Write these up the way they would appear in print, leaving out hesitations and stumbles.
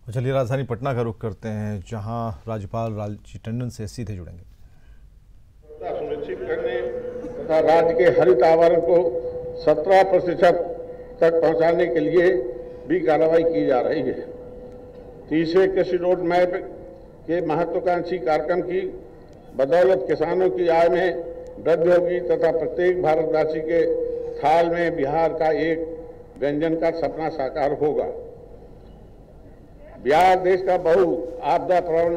चलिए राजधानी पटना का रुख करते हैं, जहां राज्यपाल लालजी टंडन से सीधे जुड़ेंगे। सुनिश्चित करने तथा राज्य के हरित आवरण को 17% तक पहुंचाने के लिए भी कार्रवाई की जा रही है। तीसरे कृषि रोड मैप के महत्वाकांक्षी कार्यक्रम की बदौलत किसानों की आय में वृद्धि होगी तथा प्रत्येक भारतवासी के थाल में बिहार का एक व्यंजन का सपना साकार होगा। बिहार देश का बहु आपदा प्रवण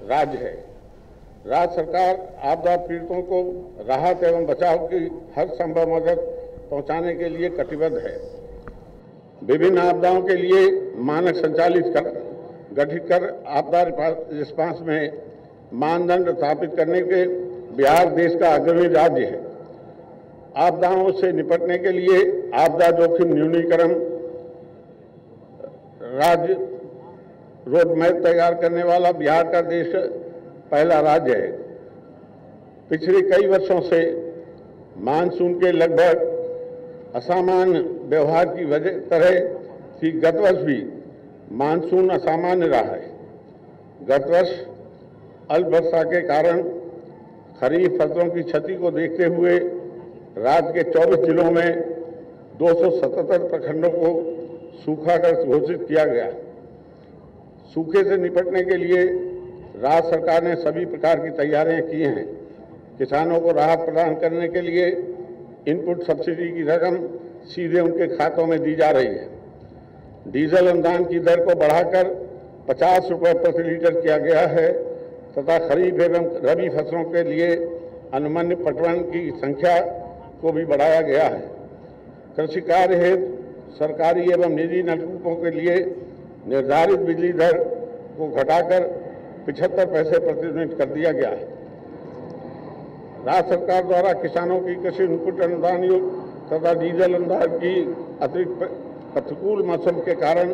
राज्य है। राज्य सरकार आपदा पीड़ितों को राहत एवं बचाव की हर संभव मदद पहुंचाने के लिए कटिबद्ध है। विभिन्न आपदाओं के लिए मानक संचालित गठित कर आपदा रिस्पांस में मानदंड स्थापित करने के बिहार देश का अग्रणी राज्य है। आपदाओं से निपटने के लिए आपदा जोखिम न्यूनीकरण राज्य रोड मैप तैयार करने वाला बिहार का देश पहला राज्य है। पिछले कई वर्षों से मानसून के लगभग असामान्य व्यवहार की वजह तरह कि गत वर्ष भी मानसून असामान्य रहा है। गत वर्ष अल्प वर्षा के कारण खरीफ फसलों की क्षति को देखते हुए राज्य के 24 जिलों में 277 प्रखंडों को सूखाग्रस्त घोषित किया गया। सूखे से निपटने के लिए राज्य सरकार ने सभी प्रकार की तैयारियां की हैं। किसानों को राहत प्रदान करने के लिए इनपुट सब्सिडी की रकम सीधे उनके खातों में दी जा रही है। डीजल अनुदान की दर को बढ़ाकर 50 रुपये प्रति लीटर किया गया है तथा खरीफ एवं रबी फसलों के लिए अनुमन्य पटवन की संख्या को भी बढ़ाया गया है। कृषि कार्य हेतु सरकारी एवं निजी नलकूपों के लिए निर्धारित बिजली दर को घटाकर 75 पैसे प्रति यूनिट कर दिया गया है। राज्य सरकार द्वारा किसानों की कृषि इनपुट अनुदान तथा डीजल अनुदान की अतिरिक्त प्रतिकूल मौसम के कारण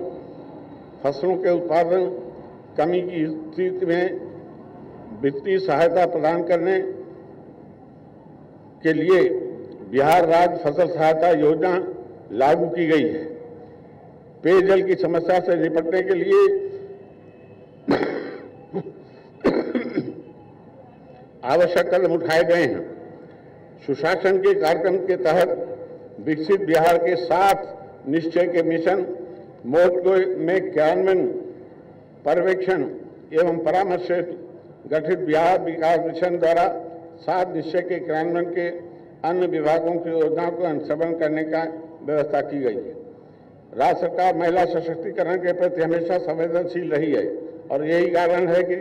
फसलों के उत्पादन कमी की स्थिति में वित्तीय सहायता प्रदान करने के लिए बिहार राज्य फसल सहायता योजना लागू की गई है। पेयजल की समस्या से निपटने के लिए आवश्यक कदम उठाए गए हैं। सुशासन के कार्यक्रम के तहत विकसित बिहार के 7 निश्चय के मिशन मोड में क्रियान्वयन पर्यवेक्षण एवं परामर्श से गठित बिहार विकास मिशन द्वारा 7 निश्चय के क्रियान्वयन के अन्य विभागों की योजनाओं को अनुश्रवण करने का व्यवस्था की गई है। राज्य सरकार महिला सशक्तिकरण के प्रति हमेशा संवेदनशील रही है और यही कारण है कि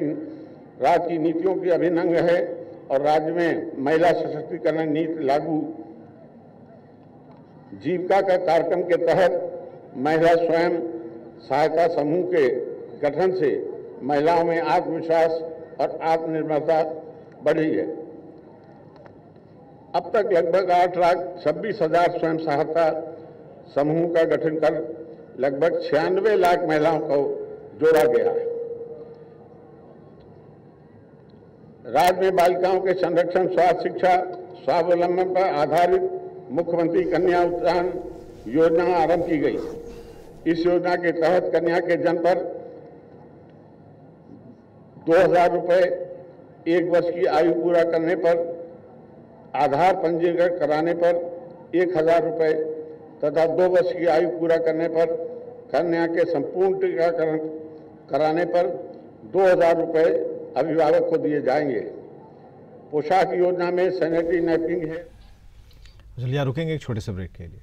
राज्य की नीतियों की अभिन्न अंग है और राज्य में महिला सशक्तिकरण नीति लागू। जीविका का कार्यक्रम के तहत महिला स्वयं सहायता समूह के गठन से महिलाओं में आत्मविश्वास और आत्मनिर्भरता बढ़ी है। अब तक लगभग 8,26,000 स्वयं सहायता समूह का गठन कर लगभग 96 लाख महिलाओं को जोड़ा गया है। राज्य में बालिकाओं के संरक्षण, स्वास्थ्य, शिक्षा, स्वावलंबन पर आधारित मुख्यमंत्री कन्या उत्थान योजना आरंभ की गई। इस योजना के तहत कन्या के जन्म पर 2,000 रुपये, 1 वर्ष की आयु पूरा करने पर आधार पंजीकरण कराने पर 1,000 रुपये तथा 2 वर्ष की आयु पूरा करने पर कन्या के संपूर्ण टीकाकरण कराने पर 2,000 रुपये अभिभावक को दिए जाएंगे। पोशाक योजना में सैनिटरी नैपकिन है। चलिए रुकेंगे एक छोटे से ब्रेक के लिए।